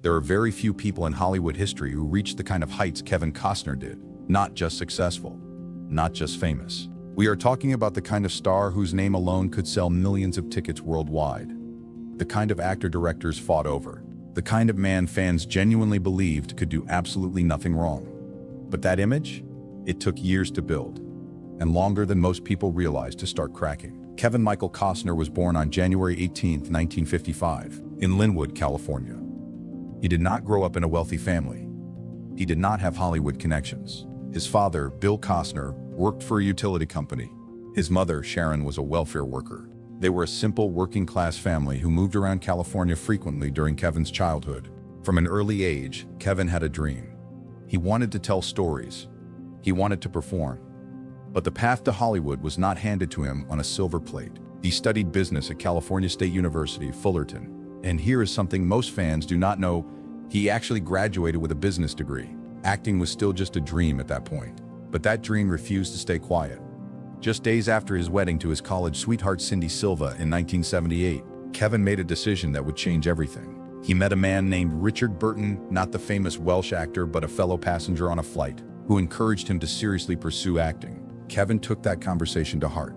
There are very few people in Hollywood history who reached the kind of heights Kevin Costner did. Not just successful, not just famous. We are talking about the kind of star whose name alone could sell millions of tickets worldwide. The kind of actor directors fought over. The kind of man fans genuinely believed could do absolutely nothing wrong. But that image? It took years to build, and longer than most people realized to start cracking. Kevin Michael Costner was born on January 18, 1955, in Linwood, California. He did not grow up in a wealthy family. He did not have Hollywood connections. His father, Bill Costner, worked for a utility company. His mother, Sharon, was a welfare worker. They were a simple working-class family who moved around California frequently during Kevin's childhood. From an early age, Kevin had a dream. He wanted to tell stories. He wanted to perform. But the path to Hollywood was not handed to him on a silver plate. He studied business at California State University, Fullerton. And here is something most fans do not know: he actually graduated with a business degree. Acting was still just a dream at that point. But that dream refused to stay quiet. Just days after his wedding to his college sweetheart Cindy Silva in 1978, Kevin made a decision that would change everything. He met a man named Richard Burton, not the famous Welsh actor but a fellow passenger on a flight, who encouraged him to seriously pursue acting. Kevin took that conversation to heart.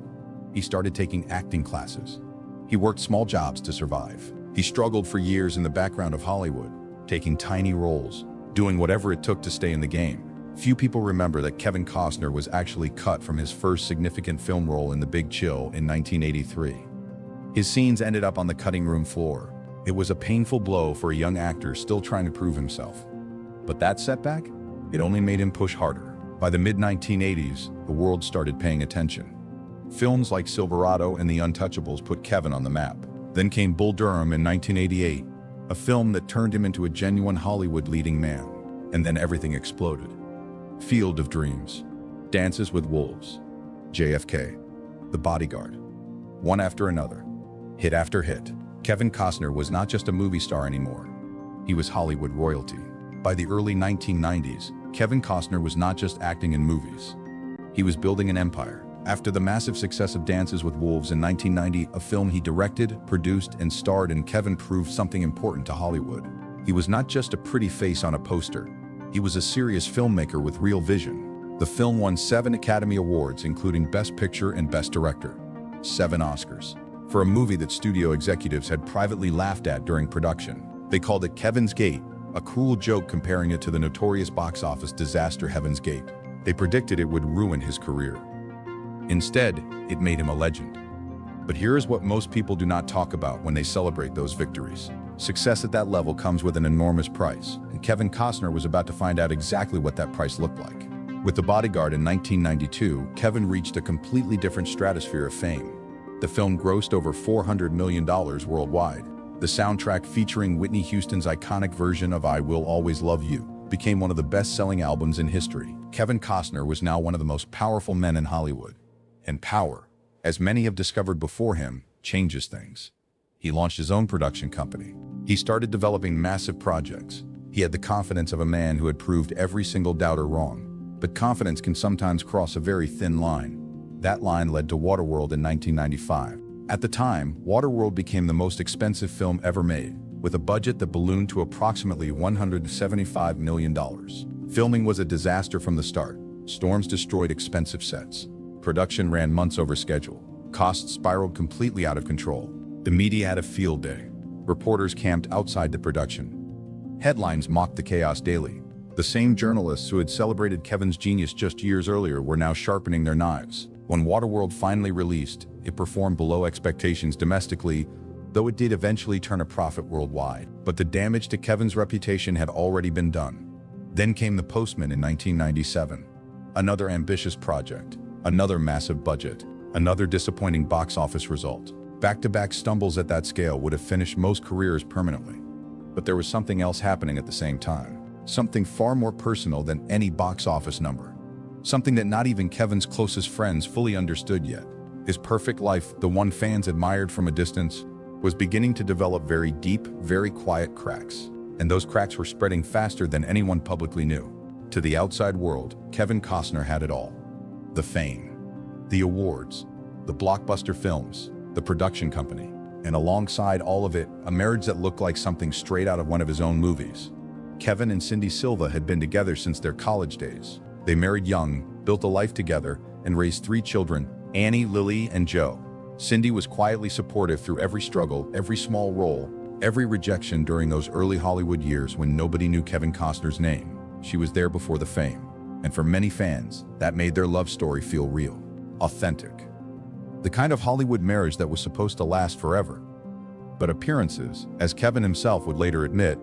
He started taking acting classes. He worked small jobs to survive. He struggled for years in the background of Hollywood, taking tiny roles, doing whatever it took to stay in the game. Few people remember that Kevin Costner was actually cut from his first significant film role in The Big Chill in 1983. His scenes ended up on the cutting room floor. It was a painful blow for a young actor still trying to prove himself. But that setback? It only made him push harder. By the mid-1980s, the world started paying attention. Films like Silverado and The Untouchables put Kevin on the map. Then came Bull Durham in 1988, a film that turned him into a genuine Hollywood leading man. And then everything exploded. Field of Dreams, Dances with Wolves, JFK, The Bodyguard. One after another, hit after hit. Kevin Costner was not just a movie star anymore. He was Hollywood royalty. By the early 1990s, Kevin Costner was not just acting in movies. He was building an empire. After the massive success of Dances with Wolves in 1990, a film he directed, produced, and starred in, Kevin proved something important to Hollywood. He was not just a pretty face on a poster. He was a serious filmmaker with real vision. The film won 7 Academy Awards, including Best Picture and Best Director. 7 Oscars. For a movie that studio executives had privately laughed at during production. They called it Kevin's Gate, a cruel joke comparing it to the notorious box office disaster Heaven's Gate. They predicted it would ruin his career. Instead, it made him a legend. But here is what most people do not talk about when they celebrate those victories. Success at that level comes with an enormous price, and Kevin Costner was about to find out exactly what that price looked like. With The Bodyguard in 1992, Kevin reached a completely different stratosphere of fame. The film grossed over $400 million worldwide. The soundtrack, featuring Whitney Houston's iconic version of I Will Always Love You, became one of the best-selling albums in history. Kevin Costner was now one of the most powerful men in Hollywood. And power, as many have discovered before him, changes things. He launched his own production company. He started developing massive projects. He had the confidence of a man who had proved every single doubter wrong. But confidence can sometimes cross a very thin line. That line led to Waterworld in 1995. At the time, Waterworld became the most expensive film ever made, with a budget that ballooned to approximately $175 million. Filming was a disaster from the start. Storms destroyed expensive sets. Production ran months over schedule. Costs spiraled completely out of control. The media had a field day. Reporters camped outside the production. Headlines mocked the chaos daily. The same journalists who had celebrated Kevin's genius just years earlier were now sharpening their knives. When Waterworld finally released, it performed below expectations domestically, though it did eventually turn a profit worldwide. But the damage to Kevin's reputation had already been done. Then came The Postman in 1997. Another ambitious project, another massive budget, another disappointing box office result. Back-to-back stumbles at that scale would have finished most careers permanently. But there was something else happening at the same time. Something far more personal than any box office number. Something that not even Kevin's closest friends fully understood yet. His perfect life, the one fans admired from a distance, was beginning to develop very deep, very quiet cracks. And those cracks were spreading faster than anyone publicly knew. To the outside world, Kevin Costner had it all. The fame, the awards, the blockbuster films, the production company. And alongside all of it, a marriage that looked like something straight out of one of his own movies. Kevin and Cindy Silva had been together since their college days. They married young, built a life together, and raised 3 children, Annie, Lily, and Joe. Cindy was quietly supportive through every struggle, every small role, every rejection during those early Hollywood years when nobody knew Kevin Costner's name. She was there before the fame. And for many fans, that made their love story feel real, authentic. The kind of Hollywood marriage that was supposed to last forever. But appearances, as Kevin himself would later admit,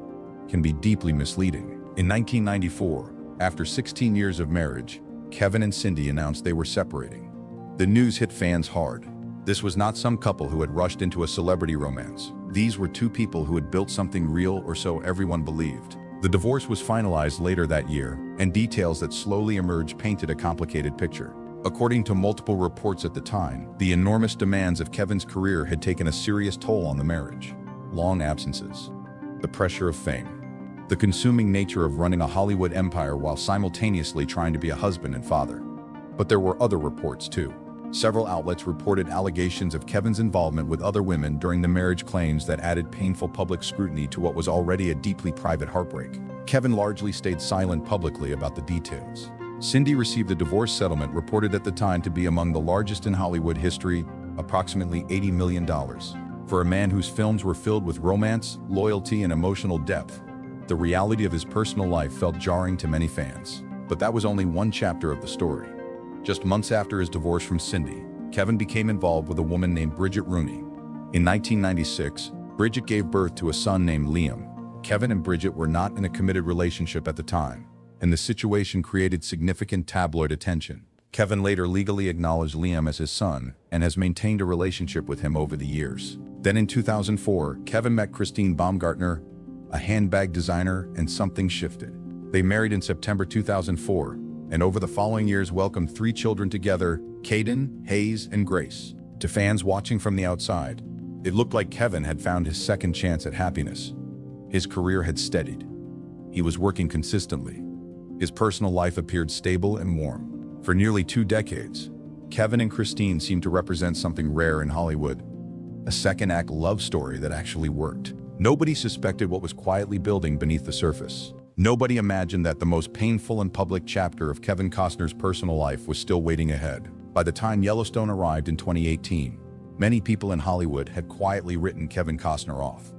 can be deeply misleading. In 1994, after 16 years of marriage, Kevin and Cindy announced they were separating. The news hit fans hard. This was not some couple who had rushed into a celebrity romance. These were 2 people who had built something real, or so everyone believed. The divorce was finalized later that year, and details that slowly emerged painted a complicated picture. According to multiple reports at the time, the enormous demands of Kevin's career had taken a serious toll on the marriage. Long absences, the pressure of fame, the consuming nature of running a Hollywood empire while simultaneously trying to be a husband and father. But there were other reports too. Several outlets reported allegations of Kevin's involvement with other women during the marriage, claims that added painful public scrutiny to what was already a deeply private heartbreak. Kevin largely stayed silent publicly about the details. Cindy received a divorce settlement reported at the time to be among the largest in Hollywood history, approximately $80 million. For a man whose films were filled with romance, loyalty, and emotional depth, the reality of his personal life felt jarring to many fans. But that was only one chapter of the story. Just months after his divorce from Cindy, Kevin became involved with a woman named Bridget Rooney. In 1996, Bridget gave birth to a son named Liam. Kevin and Bridget were not in a committed relationship at the time, and the situation created significant tabloid attention. Kevin later legally acknowledged Liam as his son and has maintained a relationship with him over the years. Then in 2004, Kevin met Christine Baumgartner, a handbag designer, and something shifted. They married in September 2004, and over the following years welcomed 3 children together, Caden, Hayes, and Grace. To fans watching from the outside, it looked like Kevin had found his second chance at happiness. His career had steadied. He was working consistently. His personal life appeared stable and warm. For nearly 2 decades, Kevin and Christine seemed to represent something rare in Hollywood, a second-act love story that actually worked. Nobody suspected what was quietly building beneath the surface. Nobody imagined that the most painful and public chapter of Kevin Costner's personal life was still waiting ahead. By the time Yellowstone arrived in 2018, many people in Hollywood had quietly written Kevin Costner off.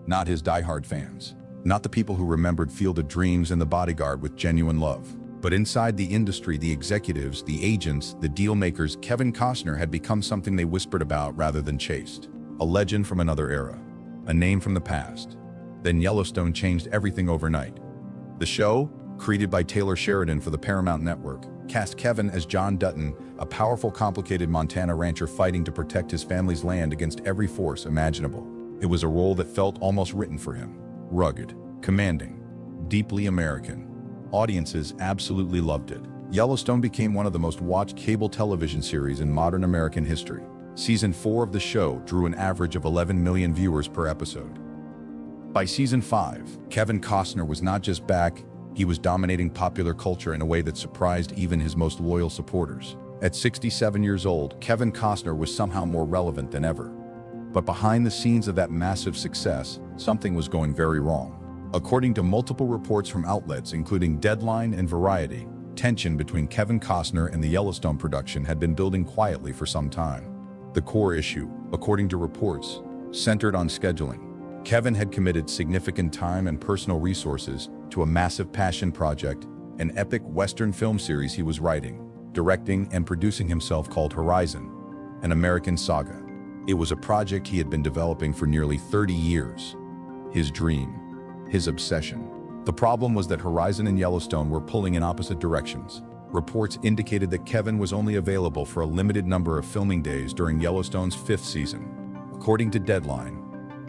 Not his diehard fans, not the people who remembered Field of Dreams and The Bodyguard with genuine love. But inside the industry, the executives, the agents, the deal makers, Kevin Costner had become something they whispered about rather than chased. A legend from another era, a name from the past. Then Yellowstone changed everything overnight. The show, created by Taylor Sheridan for the Paramount Network, cast Kevin as John Dutton, a powerful, complicated Montana rancher fighting to protect his family's land against every force imaginable. It was a role that felt almost written for him. Rugged, commanding, deeply American. Audiences absolutely loved it. Yellowstone became one of the most watched cable television series in modern American history. Season 4 of the show drew an average of 11 million viewers per episode. By season 5, Kevin Costner was not just back, he was dominating popular culture in a way that surprised even his most loyal supporters. At 67 years old, Kevin Costner was somehow more relevant than ever. But behind the scenes of that massive success, something was going very wrong. According to multiple reports from outlets including Deadline and Variety, tension between Kevin Costner and the Yellowstone production had been building quietly for some time. The core issue, according to reports, centered on scheduling. Kevin had committed significant time and personal resources to a massive passion project, an epic Western film series he was writing, directing, and producing himself called Horizon, an American saga. It was a project he had been developing for nearly 30 years. His dream, his obsession. The problem was that Horizon and Yellowstone were pulling in opposite directions. Reports indicated that Kevin was only available for a limited number of filming days during Yellowstone's 5th season. According to Deadline,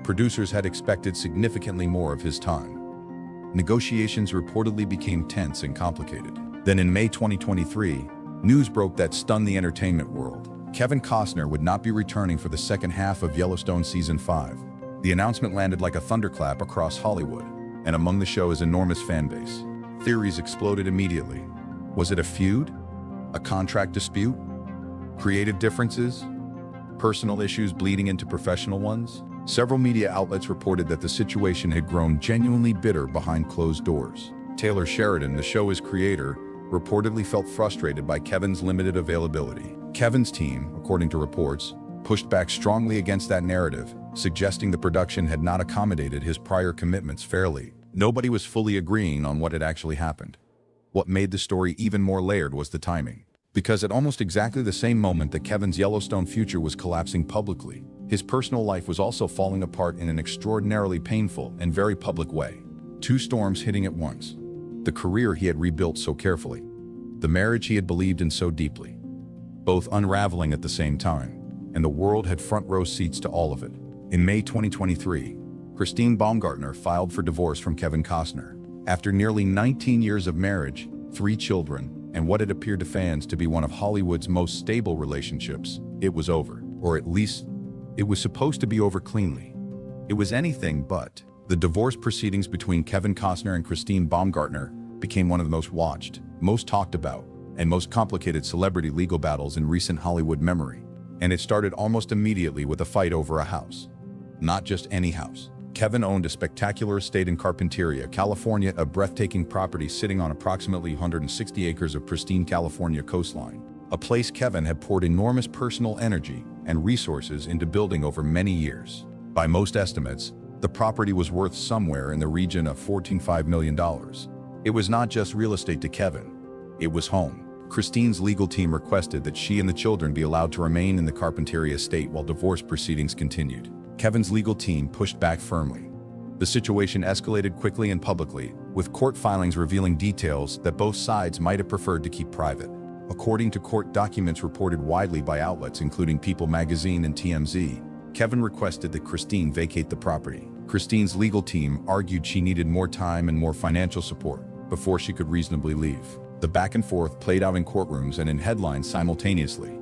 producers had expected significantly more of his time. Negotiations reportedly became tense and complicated. Then in May 2023, news broke that stunned the entertainment world. Kevin Costner would not be returning for the second half of Yellowstone Season 5. The announcement landed like a thunderclap across Hollywood, and among the show's enormous fan base. Theories exploded immediately. Was it a feud? A contract dispute? Creative differences? Personal issues bleeding into professional ones? Several media outlets reported that the situation had grown genuinely bitter behind closed doors. Taylor Sheridan, the show's creator, reportedly felt frustrated by Kevin's limited availability. Kevin's team, according to reports, pushed back strongly against that narrative, suggesting the production had not accommodated his prior commitments fairly. Nobody was fully agreeing on what had actually happened. What made the story even more layered was the timing. Because at almost exactly the same moment that Kevin's Yellowstone future was collapsing publicly, his personal life was also falling apart in an extraordinarily painful and very public way. Two storms hitting at once. The career he had rebuilt so carefully. The marriage he had believed in so deeply. Both unraveling at the same time, and the world had front row seats to all of it. In May 2023, Christine Baumgartner filed for divorce from Kevin Costner. After nearly 19 years of marriage, 3 children, and what had appeared to fans to be one of Hollywood's most stable relationships, it was over. Or at least, it was supposed to be over cleanly. It was anything but. The divorce proceedings between Kevin Costner and Christine Baumgartner became one of the most watched, most talked about, and most complicated celebrity legal battles in recent Hollywood memory. And it started almost immediately with a fight over a house. Not just any house. Kevin owned a spectacular estate in Carpinteria, California, a breathtaking property sitting on approximately 160 acres of pristine California coastline. A place Kevin had poured enormous personal energy and resources into building over many years. By most estimates, the property was worth somewhere in the region of $14.5 million. It was not just real estate to Kevin, it was home. Christine's legal team requested that she and the children be allowed to remain in the Carpinteria estate while divorce proceedings continued. Kevin's legal team pushed back firmly. The situation escalated quickly and publicly, with court filings revealing details that both sides might have preferred to keep private. According to court documents reported widely by outlets including People magazine and TMZ, Kevin requested that Christine vacate the property. Christine's legal team argued she needed more time and more financial support before she could reasonably leave. The back and forth played out in courtrooms and in headlines simultaneously.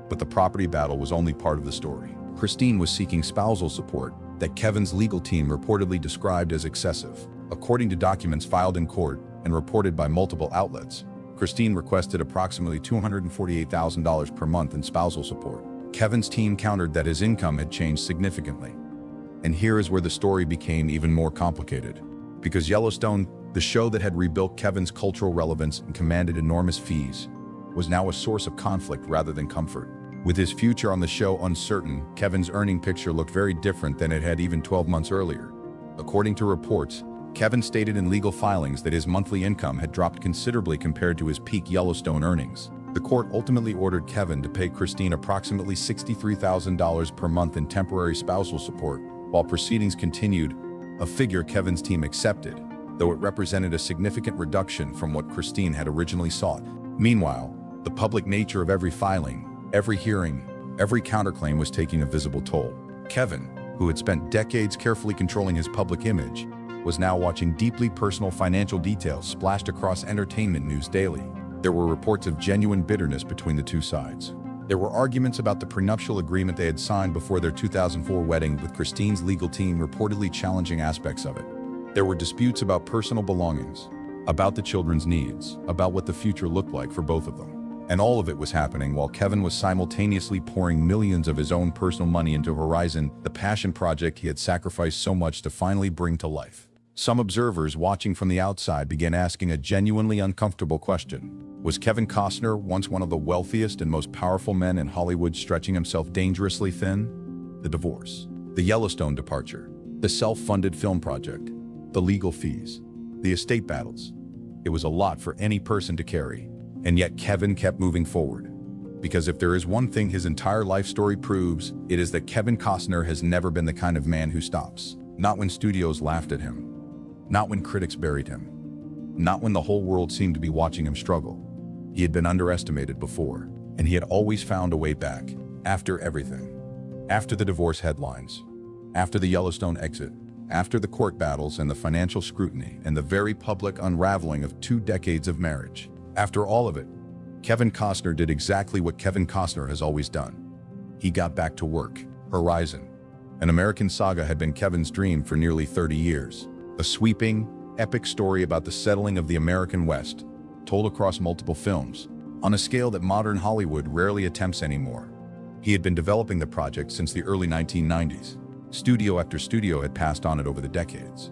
But the property battle was only part of the story. Christine was seeking spousal support that Kevin's legal team reportedly described as excessive. According to documents filed in court and reported by multiple outlets, Christine requested approximately $248,000 per month in spousal support. Kevin's team countered that his income had changed significantly. And here is where the story became even more complicated. Because Yellowstone, the show that had rebuilt Kevin's cultural relevance and commanded enormous fees, was now a source of conflict rather than comfort. With his future on the show uncertain, Kevin's earning picture looked very different than it had even 12 months earlier. According to reports, Kevin stated in legal filings that his monthly income had dropped considerably compared to his peak Yellowstone earnings. The court ultimately ordered Kevin to pay Christine approximately $63,000 per month in temporary spousal support, while proceedings continued, a figure Kevin's team accepted, though it represented a significant reduction from what Christine had originally sought. Meanwhile, the public nature of every filing, every hearing, every counterclaim was taking a visible toll. Kevin, who had spent decades carefully controlling his public image, was now watching deeply personal financial details splashed across entertainment news daily. There were reports of genuine bitterness between the two sides. There were arguments about the prenuptial agreement they had signed before their 2004 wedding, with Christine's legal team reportedly challenging aspects of it. There were disputes about personal belongings, about the children's needs, about what the future looked like for both of them. And all of it was happening while Kevin was simultaneously pouring millions of his own personal money into Horizon, the passion project he had sacrificed so much to finally bring to life. Some observers watching from the outside began asking a genuinely uncomfortable question. Was Kevin Costner, once one of the wealthiest and most powerful men in Hollywood, stretching himself dangerously thin? The divorce, the Yellowstone departure, the self-funded film project, the legal fees, the estate battles. It was a lot for any person to carry. And yet Kevin kept moving forward. Because if there is one thing his entire life story proves, it is that Kevin Costner has never been the kind of man who stops. Not when studios laughed at him. Not when critics buried him. Not when the whole world seemed to be watching him struggle. He had been underestimated before, and he had always found a way back, after everything. After the divorce headlines, after the Yellowstone exit, after the court battles and the financial scrutiny and the very public unraveling of 2 decades of marriage. After all of it, Kevin Costner did exactly what Kevin Costner has always done. He got back to work. Horizon, an American saga, had been Kevin's dream for nearly 30 years. A sweeping, epic story about the settling of the American West, told across multiple films, on a scale that modern Hollywood rarely attempts anymore. He had been developing the project since the early 1990s. Studio after studio had passed on it over the decades.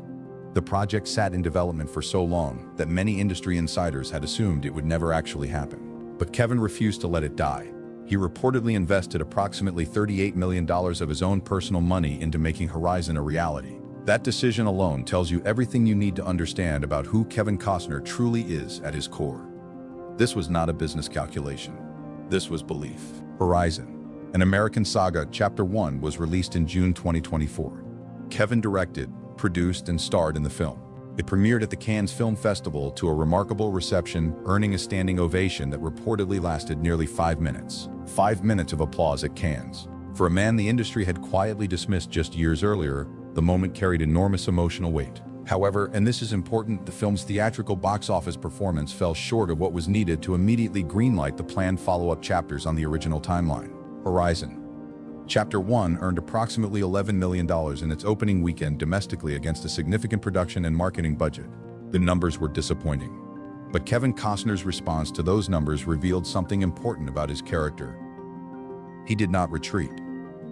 The project sat in development for so long that many industry insiders had assumed it would never actually happen. But Kevin refused to let it die. He reportedly invested approximately $38 million of his own personal money into making Horizon a reality. That decision alone tells you everything you need to understand about who Kevin Costner truly is at his core. This was not a business calculation. This was belief. Horizon, an American Saga, Chapter 1 was released in June 2024. Kevin directed, produced, and starred in the film. It premiered at the Cannes Film Festival to a remarkable reception, earning a standing ovation that reportedly lasted nearly 5 minutes. 5 minutes of applause at Cannes. For a man the industry had quietly dismissed just years earlier, the moment carried enormous emotional weight. However, and this is important, the film's theatrical box office performance fell short of what was needed to immediately greenlight the planned follow-up chapters on the original timeline. Horizon. Chapter 1 earned approximately $11 million in its opening weekend domestically against a significant production and marketing budget. The numbers were disappointing. But Kevin Costner's response to those numbers revealed something important about his character. He did not retreat.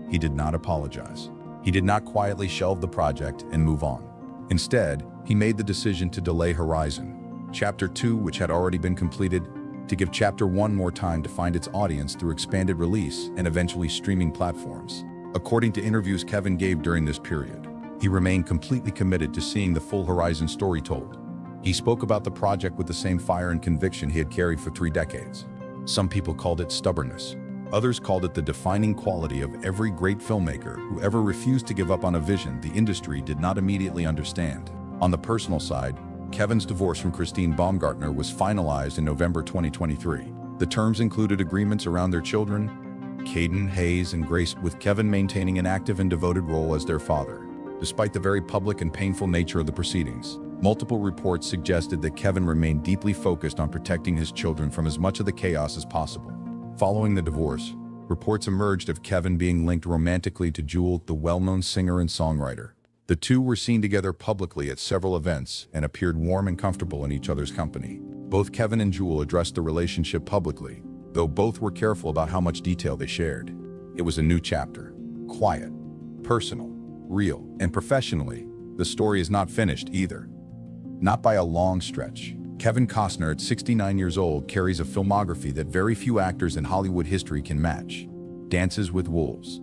He did not apologize. He did not quietly shelve the project and move on. Instead, he made the decision to delay Horizon, Chapter 2, which had already been completed, to give Chapter 1 more time to find its audience through expanded release and eventually streaming platforms. According to interviews Kevin gave during this period, he remained completely committed to seeing the full Horizon story told. He spoke about the project with the same fire and conviction he had carried for 3 decades. Some people called it stubbornness. Others called it the defining quality of every great filmmaker who ever refused to give up on a vision the industry did not immediately understand. On the personal side, Kevin's divorce from Christine Baumgartner was finalized in November 2023. The terms included agreements around their children, Caden, Hayes, and Grace, with Kevin maintaining an active and devoted role as their father. Despite the very public and painful nature of the proceedings, multiple reports suggested that Kevin remained deeply focused on protecting his children from as much of the chaos as possible. Following the divorce, reports emerged of Kevin being linked romantically to Jewel, the well-known singer and songwriter. The two were seen together publicly at several events and appeared warm and comfortable in each other's company. Both Kevin and Jewel addressed the relationship publicly, though both were careful about how much detail they shared. It was a new chapter. Quiet, personal, real, and professionally, the story is not finished either. Not by a long stretch. Kevin Costner, at 69 years old, carries a filmography that very few actors in Hollywood history can match. Dances with Wolves,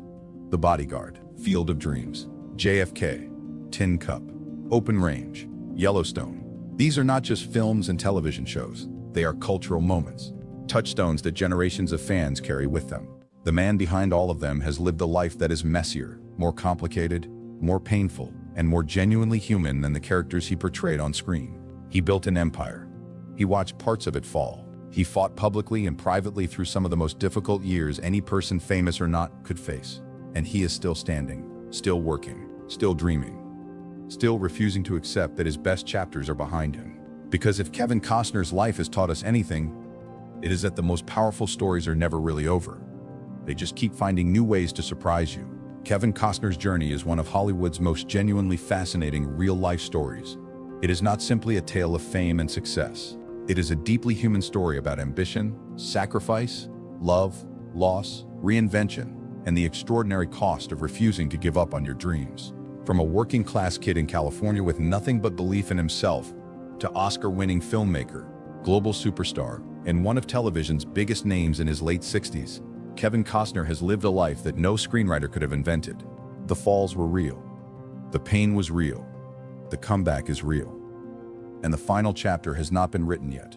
The Bodyguard, Field of Dreams, JFK, Tin Cup, Open Range, Yellowstone. These are not just films and television shows. They are cultural moments, touchstones that generations of fans carry with them. The man behind all of them has lived a life that is messier, more complicated, more painful, and more genuinely human than the characters he portrayed on screen. He built an empire. He watched parts of it fall. He fought publicly and privately through some of the most difficult years any person, famous or not, could face. And he is still standing, still working, still dreaming, still refusing to accept that his best chapters are behind him. Because if Kevin Costner's life has taught us anything, it is that the most powerful stories are never really over. They just keep finding new ways to surprise you. Kevin Costner's journey is one of Hollywood's most genuinely fascinating real-life stories. It is not simply a tale of fame and success. It is a deeply human story about ambition, sacrifice, love, loss, reinvention, and the extraordinary cost of refusing to give up on your dreams. From a working-class kid in California with nothing but belief in himself, to Oscar-winning filmmaker, global superstar, and one of television's biggest names in his late 60s, Kevin Costner has lived a life that no screenwriter could have invented. The falls were real. The pain was real. The comeback is real. And the final chapter has not been written yet.